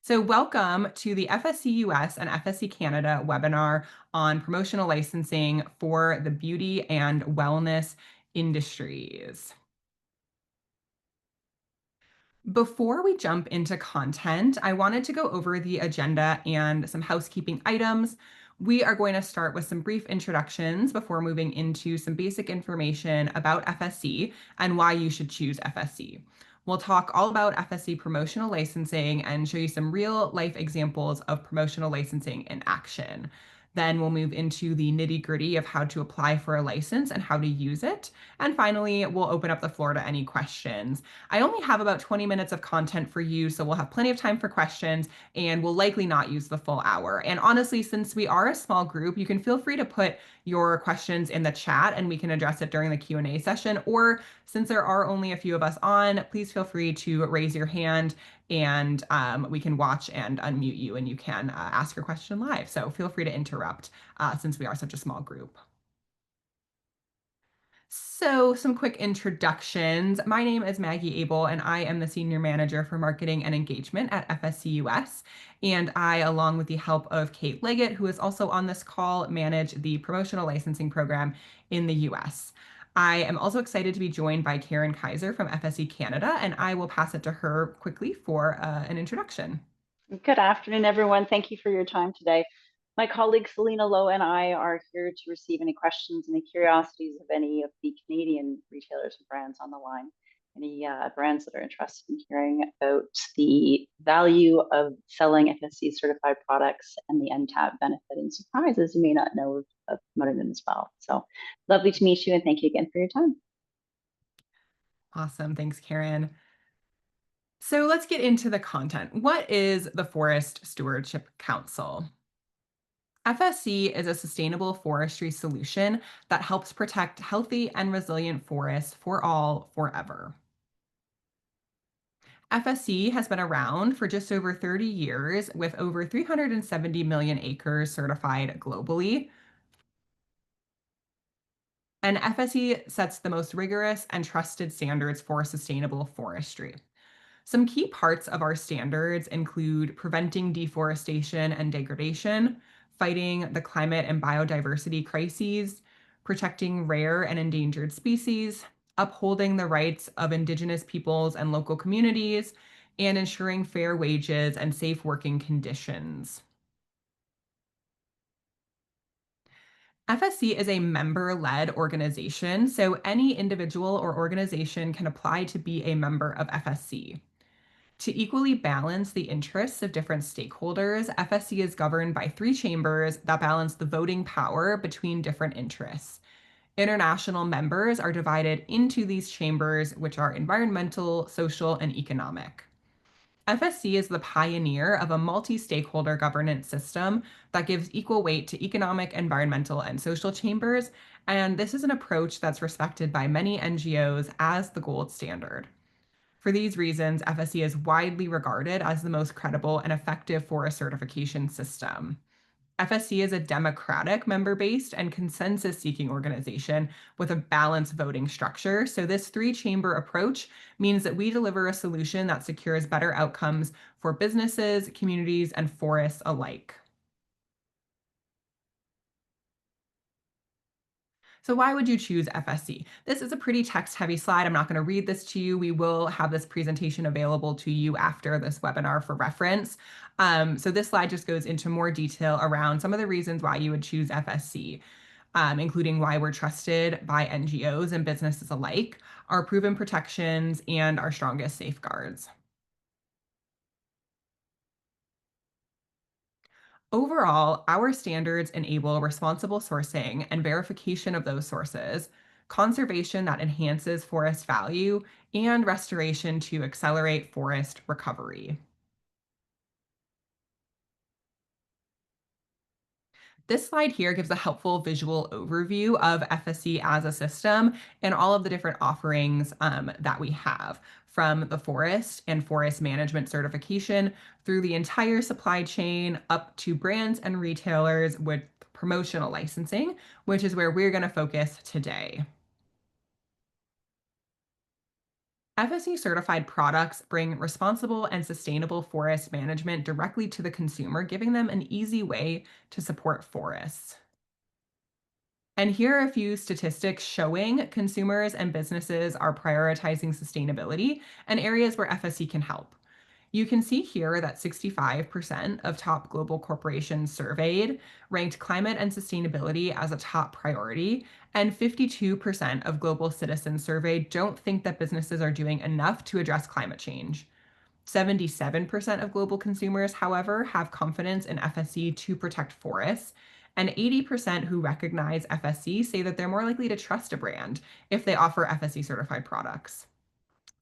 So, welcome to the FSC US and FSC Canada webinar on promotional licensing for the beauty and wellness industries. Before we jump into content, I wanted to go over the agenda and some housekeeping items. We are going to start with some brief introductions before moving into some basic information about FSC and why you should choose FSC. We'll talk all about FSC promotional licensing and show you some real life examples of promotional licensing in action. Then we'll move into the nitty-gritty of how to apply for a license and how to use it. And finally, we'll open up the floor to any questions. I only have about 20 minutes of content for you, so we'll have plenty of time for questions, and we'll likely not use the full hour. And honestly, since we are a small group, you can feel free to put your questions in the chat and we can address it during the Q&A session. Or since there are only a few of us on, please feel free to raise your hand and we can watch and unmute you and you can ask your question live. So feel free to interrupt since we are such a small group. So, some quick introductions. My name is Maggie Abel, and I am the Senior Manager for Marketing and Engagement at FSC US. And I, along with the help of Kate Leggett, who is also on this call, manage the Promotional Licensing Program in the US. I am also excited to be joined by Karen Kaiser from FSC Canada, and I will pass it to her quickly for an introduction. Good afternoon, everyone. Thank you for your time today. My colleague Selena Lowe and I are here to receive any questions, any curiosities of any of the Canadian retailers and brands on the line, any brands that are interested in hearing about the value of selling FSC certified products and the NTAP benefit and surprises you may not know of promoting them as well. So lovely to meet you and thank you again for your time. Awesome. Thanks, Karen. So let's get into the content. What is the Forest Stewardship Council? FSC is a sustainable forestry solution that helps protect healthy and resilient forests for all forever. FSC has been around for just over 30 years with over 370 million acres certified globally. And FSC sets the most rigorous and trusted standards for sustainable forestry. Some key parts of our standards include preventing deforestation and degradation, fighting the climate and biodiversity crises, protecting rare and endangered species, upholding the rights of Indigenous peoples and local communities, and ensuring fair wages and safe working conditions. FSC is a member-led organization, so any individual or organization can apply to be a member of FSC. To equally balance the interests of different stakeholders, FSC is governed by three chambers that balance the voting power between different interests. International members are divided into these chambers, which are environmental, social, and economic. FSC is the pioneer of a multi-stakeholder governance system that gives equal weight to economic, environmental, and social chambers, and this is an approach that's respected by many NGOs as the gold standard. For these reasons, FSC is widely regarded as the most credible and effective forest certification system. FSC is a democratic, member-based, and consensus-seeking organization with a balanced voting structure. So this three-chamber approach means that we deliver a solution that secures better outcomes for businesses, communities, and forests alike. So why would you choose FSC? This is a pretty text-heavy slide. I'm not going to read this to you. We will have this presentation available to you after this webinar for reference. So this slide just goes into more detail around some of the reasons why you would choose FSC, including why we're trusted by NGOs and businesses alike, our proven protections, and our strongest safeguards. Overall, our standards enable responsible sourcing and verification of those sources, conservation that enhances forest value, and restoration to accelerate forest recovery. This slide here gives a helpful visual overview of FSC as a system and all of the different offerings that we have, from the forest and forest management certification through the entire supply chain up to brands and retailers with promotional licensing, which is where we're going to focus today. FSC certified products bring responsible and sustainable forest management directly to the consumer, giving them an easy way to support forests. And here are a few statistics showing consumers and businesses are prioritizing sustainability and areas where FSC can help. You can see here that 65% of top global corporations surveyed ranked climate and sustainability as a top priority, and 52% of global citizens surveyed don't think that businesses are doing enough to address climate change. 77% of global consumers, however, have confidence in FSC to protect forests, and 80% who recognize FSC say that they're more likely to trust a brand if they offer FSC certified products.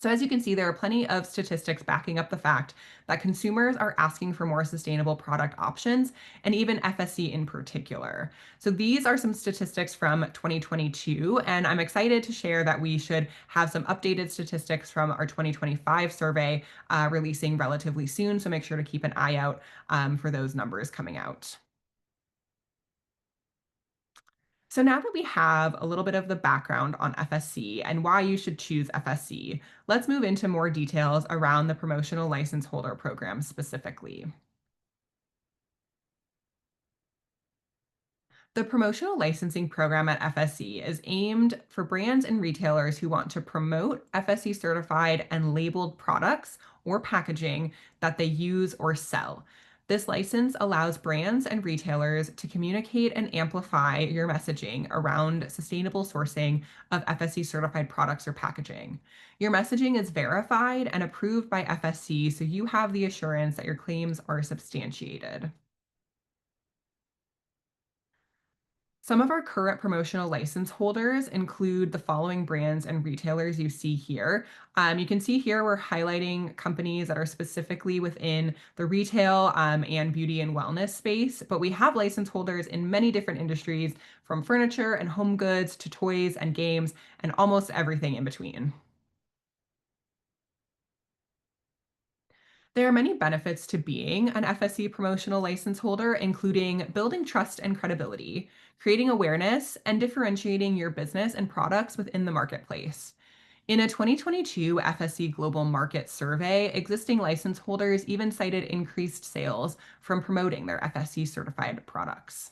So, as you can see, there are plenty of statistics backing up the fact that consumers are asking for more sustainable product options, and even FSC in particular. So, these are some statistics from 2022, and I'm excited to share that we should have some updated statistics from our 2025 survey releasing relatively soon. So, make sure to keep an eye out for those numbers coming out. So now that we have a little bit of the background on FSC and why you should choose FSC, let's move into more details around the promotional license holder program specifically. The promotional licensing program at FSC is aimed for brands and retailers who want to promote FSC certified and labeled products or packaging that they use or sell. This license allows brands and retailers to communicate and amplify your messaging around sustainable sourcing of FSC certified products or packaging. Your messaging is verified and approved by FSC, so you have the assurance that your claims are substantiated. Some of our current promotional license holders include the following brands and retailers you see here. You can see here we're highlighting companies that are specifically within the retail and beauty and wellness space, but we have license holders in many different industries, from furniture and home goods to toys and games and almost everything in between. There are many benefits to being an FSC promotional license holder, including building trust and credibility, creating awareness, and differentiating your business and products within the marketplace. In a 2022 FSC Global Market Survey, existing license holders even cited increased sales from promoting their FSC certified products.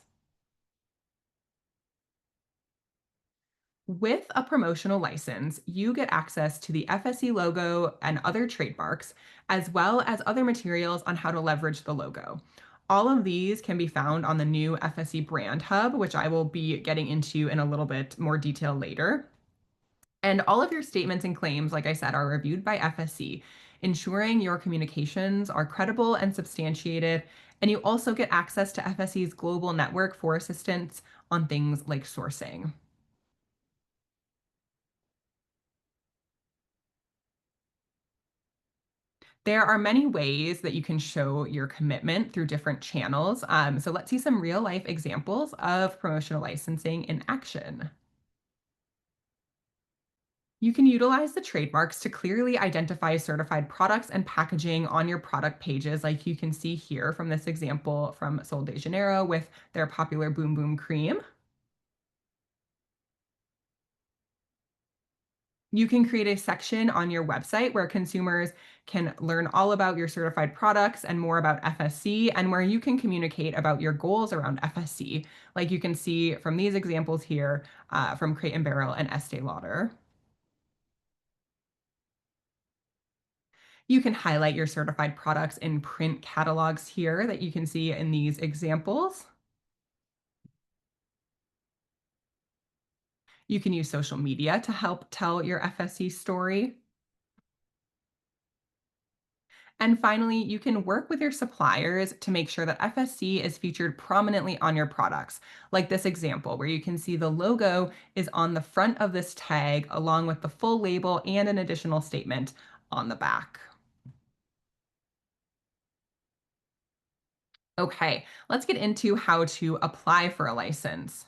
With a promotional license, you get access to the FSC logo and other trademarks, as well as other materials on how to leverage the logo. All of these can be found on the new FSC Brand Hub, which I will be getting into in a little bit more detail later. And all of your statements and claims, like I said, are reviewed by FSC, ensuring your communications are credible and substantiated. And you also get access to FSC's global network for assistance on things like sourcing. There are many ways that you can show your commitment through different channels. So let's see some real life examples of promotional licensing in action. You can utilize the trademarks to clearly identify certified products and packaging on your product pages, like you can see here from this example from Sol de Janeiro with their popular Boom Boom Cream. You can create a section on your website where consumers can learn all about your certified products and more about FSC, and where you can communicate about your goals around FSC, like you can see from these examples here from Crate and Barrel and Estee Lauder. You can highlight your certified products in print catalogs here that you can see in these examples. You can use social media to help tell your FSC story. And finally, you can work with your suppliers to make sure that FSC is featured prominently on your products, like this example, where you can see the logo is on the front of this tag, along with the full label and an additional statement on the back. Okay, let's get into how to apply for a license.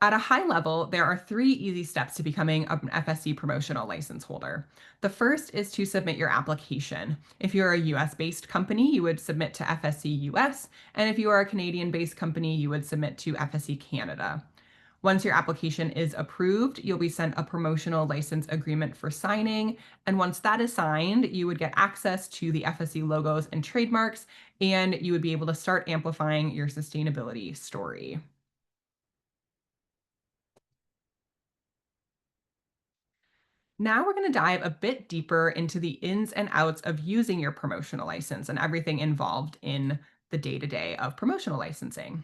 At a high level, there are three easy steps to becoming an FSC promotional license holder. The first is to submit your application. If you're a US-based company, you would submit to FSC US, and if you are a Canadian-based company, you would submit to FSC Canada. Once your application is approved, you'll be sent a promotional license agreement for signing. And once that is signed, you would get access to the FSC logos and trademarks, and you would be able to start amplifying your sustainability story. Now we're going to dive a bit deeper into the ins and outs of using your promotional license and everything involved in the day-to-day of promotional licensing.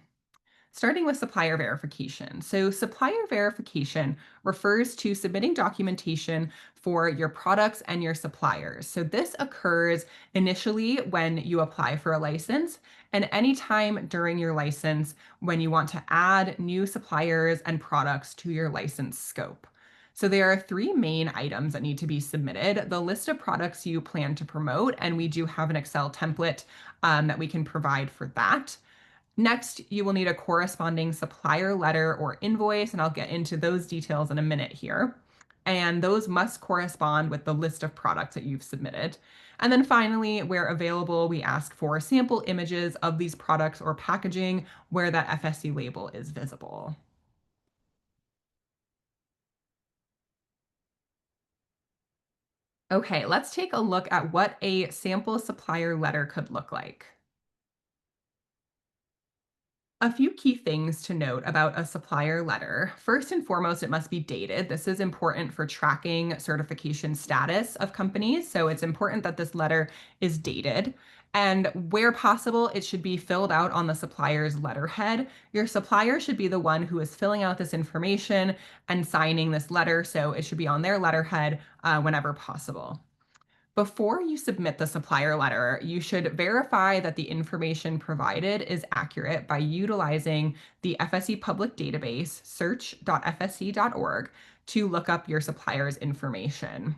Starting with supplier verification. So, supplier verification refers to submitting documentation for your products and your suppliers. So, this occurs initially when you apply for a license, and anytime during your license when you want to add new suppliers and products to your license scope. So, there are three main items that need to be submitted: the list of products you plan to promote, and we do have an Excel template that we can provide for that. Next, you will need a corresponding supplier letter or invoice, and I'll get into those details in a minute here. And those must correspond with the list of products that you've submitted. And then finally, where available, we ask for sample images of these products or packaging where that FSC label is visible. Okay, let's take a look at what a sample supplier letter could look like. A few key things to note about a supplier letter. First and foremost, it must be dated. This is important for tracking certification status of companies. So it's important that this letter is dated. And where possible, it should be filled out on the supplier's letterhead. Your supplier should be the one who is filling out this information and signing this letter. So it should be on their letterhead whenever possible. Before you submit the supplier letter, you should verify that the information provided is accurate by utilizing the FSC public database, search.fsc.org, to look up your supplier's information.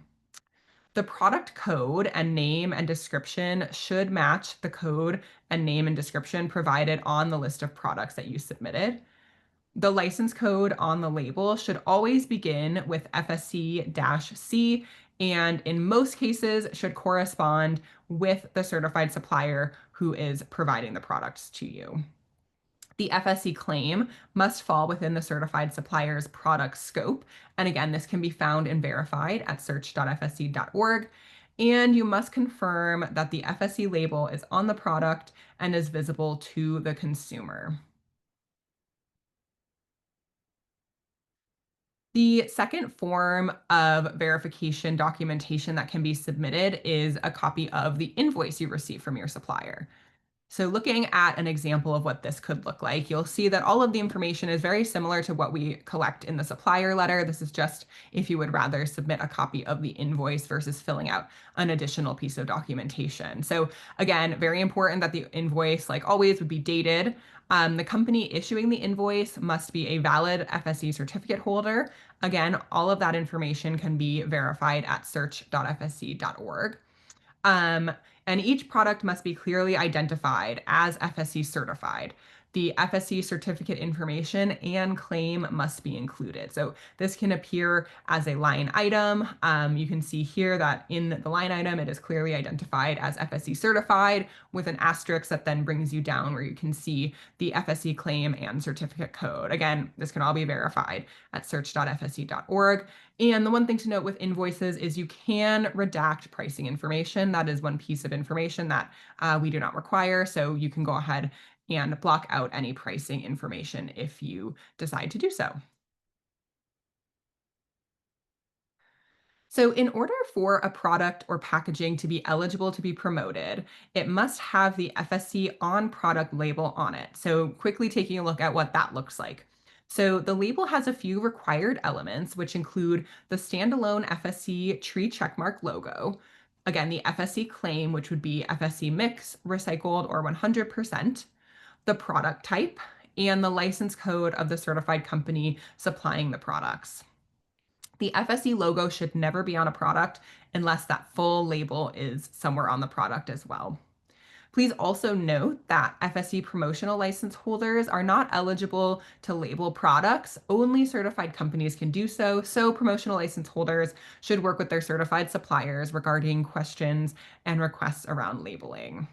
The product code and name and description should match the code and name and description provided on the list of products that you submitted. The license code on the label should always begin with FSC-C, and in most cases should correspond with the certified supplier who is providing the products to you. The FSC claim must fall within the certified supplier's product scope. And again, this can be found and verified at search.fsc.org. And you must confirm that the FSC label is on the product and is visible to the consumer. The second form of verification documentation that can be submitted is a copy of the invoice you receive from your supplier. So looking at an example of what this could look like, you'll see that all of the information is very similar to what we collect in the supplier letter. This is just if you would rather submit a copy of the invoice versus filling out an additional piece of documentation. So again, very important that the invoice, like always, would be dated. The company issuing the invoice must be a valid FSC certificate holder. Again, all of that information can be verified at search.fsc.org. Um, and each product must be clearly identified as FSC certified. The FSC certificate information and claim must be included. So this can appear as a line item. You can see here that in the line item, it is clearly identified as FSC certified with an asterisk that then brings you down where you can see the FSC claim and certificate code. Again, this can all be verified at search.fsc.org. And the one thing to note with invoices is you can redact pricing information. That is one piece of information that we do not require. So you can go ahead and block out any pricing information if you decide to do so. So, in order for a product or packaging to be eligible to be promoted, it must have the FSC on product label on it. So, quickly taking a look at what that looks like. So, the label has a few required elements, which include the standalone FSC tree checkmark logo, again, the FSC claim, which would be FSC mix, recycled, or 100%, the product type, and the license code of the certified company supplying the products. The FSC logo should never be on a product unless that full label is somewhere on the product as well. Please also note that FSC promotional license holders are not eligible to label products. Only certified companies can do so. So promotional license holders should work with their certified suppliers regarding questions and requests around labeling.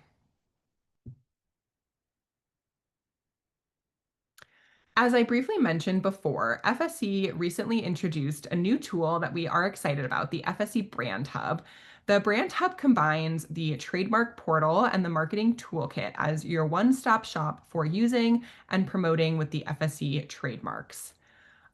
As I briefly mentioned before, FSC recently introduced a new tool that we are excited about, the FSC Brand Hub. The Brand Hub combines the trademark portal and the marketing toolkit as your one-stop shop for using and promoting with the FSC trademarks.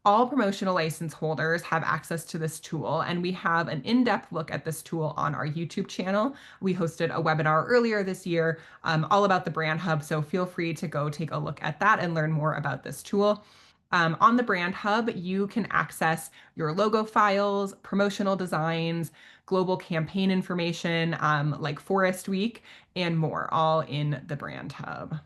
All promotional license holders have access to this tool, and we have an in-depth look at this tool on our YouTube channel. We hosted a webinar earlier this year all about the Brand Hub, so feel free to go take a look at that and learn more about this tool. On the Brand Hub, you can access your logo files, promotional designs, global campaign information like Forest Week, and more, all in the Brand Hub.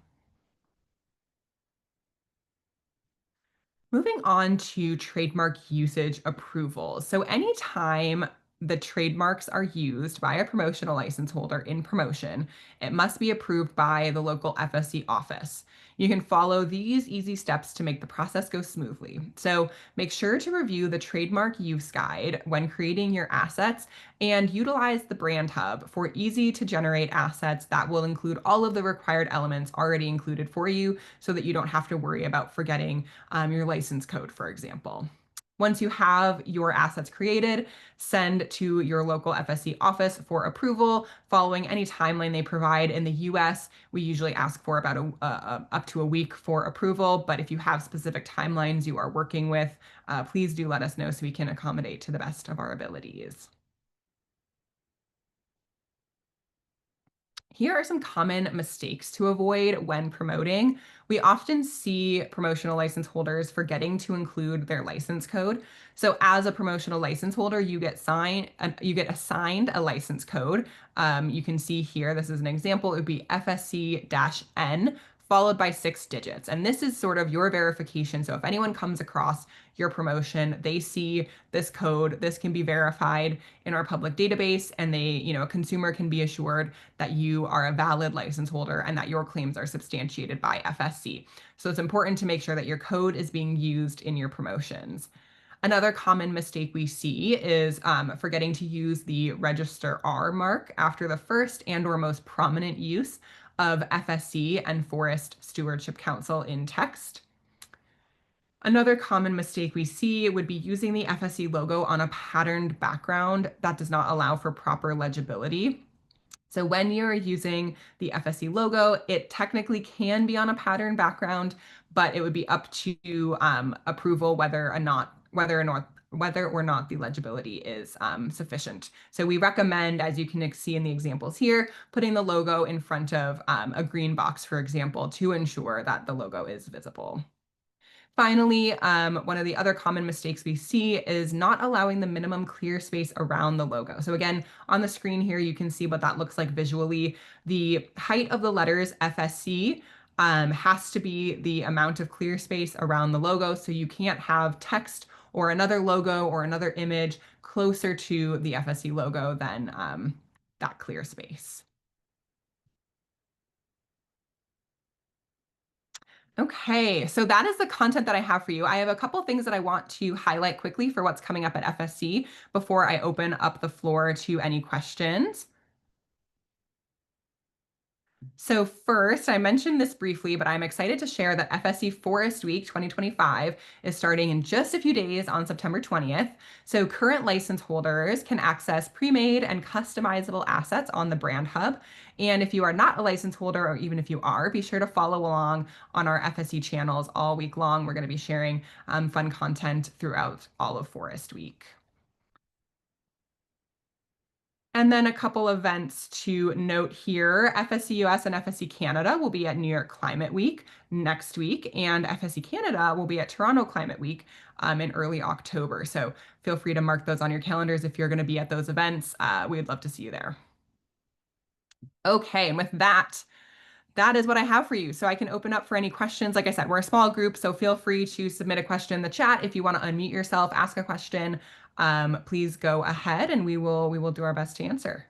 Moving on to trademark usage approvals. So anytime the trademarks are used by a promotional license holder in promotion, it must be approved by the local FSC office. You can follow these easy steps to make the process go smoothly. So make sure to review the trademark use guide when creating your assets and utilize the Brand Hub for easy to generate assets that will include all of the required elements already included for you so that you don't have to worry about forgetting your license code, for example. Once you have your assets created, send to your local FSC office for approval following any timeline they provide. In the US, we usually ask for about up to a week for approval, but if you have specific timelines you are working with, please do let us know so we can accommodate to the best of our abilities. Here are some common mistakes to avoid when promoting. We often see promotional license holders forgetting to include their license code. So as a promotional license holder, you get assigned a license code. You can see here, this is an example, it would be FSC-N followed by 6 digits. And this is sort of your verification. So if anyone comes across your promotion, they see this code, this can be verified in our public database, and a consumer can be assured that you are a valid license holder and that your claims are substantiated by FSC. So it's important to make sure that your code is being used in your promotions. Another common mistake we see is forgetting to use the Register R mark after the first and/or most prominent use of FSC and Forest Stewardship Council in text. Another common mistake we see would be using the FSC logo on a patterned background that does not allow for proper legibility. So when you're using the FSC logo, it technically can be on a pattern background, but it would be up to approval whether or not the legibility is sufficient. So we recommend, as you can see in the examples here, putting the logo in front of a green box, for example, to ensure that the logo is visible. Finally, one of the other common mistakes we see is not allowing the minimum clear space around the logo. So again, on the screen here, you can see what that looks like visually. The height of the letters FSC has to be the amount of clear space around the logo. So you can't have text or another logo or another image closer to the FSC logo than that clear space. Okay, so that is the content that I have for you. I have a couple things that I want to highlight quickly for what's coming up at FSC before I open up the floor to any questions. So first, I mentioned this briefly, but I'm excited to share that FSC Forest Week 2025 is starting in just a few days on September 20th. So current license holders can access pre-made and customizable assets on the Brand Hub. And if you are not a license holder, or even if you are, be sure to follow along on our FSC channels all week long. We're going to be sharing fun content throughout all of Forest Week. And then a couple events to note here. FSC US and FSC Canada will be at New York Climate Week next week, and FSC Canada will be at Toronto Climate Week in early October. So feel free to mark those on your calendars if you're going to be at those events. We'd love to see you there. Okay, and with that, that is what I have for you. So I can open up for any questions. Like I said, we're a small group, so feel free to submit a question in the chat. If you want to unmute yourself, ask a question, please go ahead and we will do our best to answer.